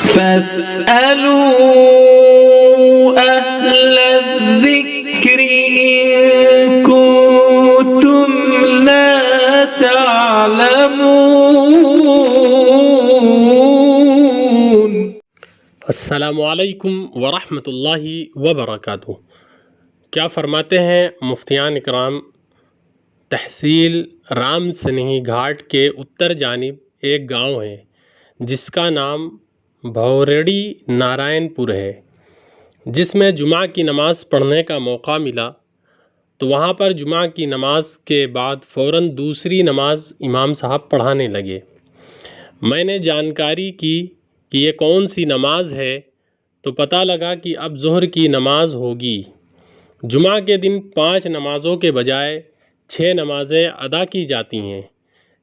فاسألوا أهل الذكر إن كنتم لا تعلمون۔ السلام علیکم ورحمۃ اللہ وبرکاتہ۔ کیا فرماتے ہیں مفتیان اکرام، تحصیل رام سنہی گھاٹ کے اتر جانب ایک گاؤں ہے جس کا نام بھوریڑی نارائن پور ہے۔ جس میں جمعہ کی نماز پڑھنے کا موقع ملا تو وہاں پر جمعہ کی نماز کے بعد فوراً دوسری نماز امام صاحب پڑھانے لگے۔ میں نے جانکاری کی کہ یہ کون سی نماز ہے تو پتہ لگا کہ اب ظہر کی نماز ہوگی۔ جمعہ کے دن 5 نمازوں کے بجائے 6 نمازیں ادا کی جاتی ہیں۔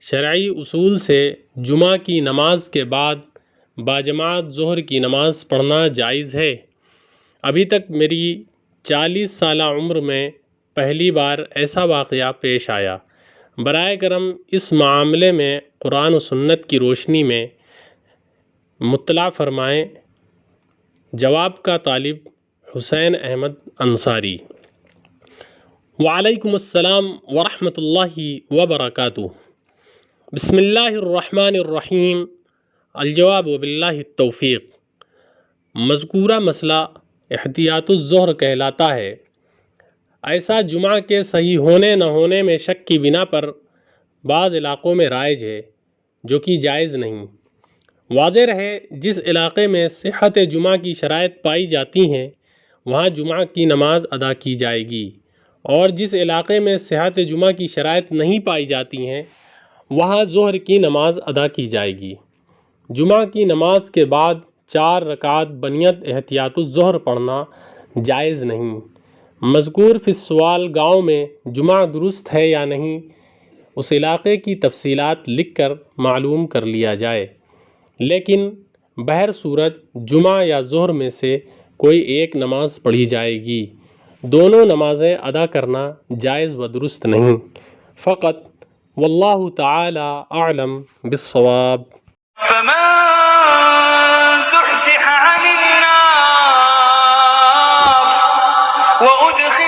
شرعی اصول سے جمعہ کی نماز کے بعد باجماعت ظہر کی نماز پڑھنا جائز ہے۔ ابھی تک میری 40 سالہ عمر میں پہلی بار ایسا واقعہ پیش آیا۔ برائے کرم اس معاملے میں قرآن و سنت کی روشنی میں مطلع فرمائیں۔ جواب کا طالب حسین احمد انصاری۔ وعلیکم السلام ورحمۃ اللہ وبرکاتہ۔ بسم اللہ الرحمن الرحیم۔ الجواب باللہ التوفیق۔ مذکورہ مسئلہ احتیاط الظہر کہلاتا ہے۔ ایسا جمعہ کے صحیح ہونے نہ ہونے میں شک کی بنا پر بعض علاقوں میں رائج ہے جو کہ جائز نہیں۔ واضح رہے جس علاقے میں صحت جمعہ کی شرائط پائی جاتی ہیں وہاں جمعہ کی نماز ادا کی جائے گی، اور جس علاقے میں صحت جمعہ کی شرائط نہیں پائی جاتی ہیں وہاں ظہر کی نماز ادا کی جائے گی۔ جمعہ کی نماز کے بعد 4 رکعت بنیت احتیاط الظہر پڑھنا جائز نہیں۔ مذکور فی السؤال گاؤں میں جمعہ درست ہے یا نہیں اس علاقے کی تفصیلات لکھ کر معلوم کر لیا جائے، لیکن بہر صورت جمعہ یا ظہر میں سے کوئی ایک نماز پڑھی جائے گی، دونوں نمازیں ادا کرنا جائز و درست نہیں۔ فقط واللہ تعالی اعلم بالصواب۔ فمن زحزح عن النار وأدخل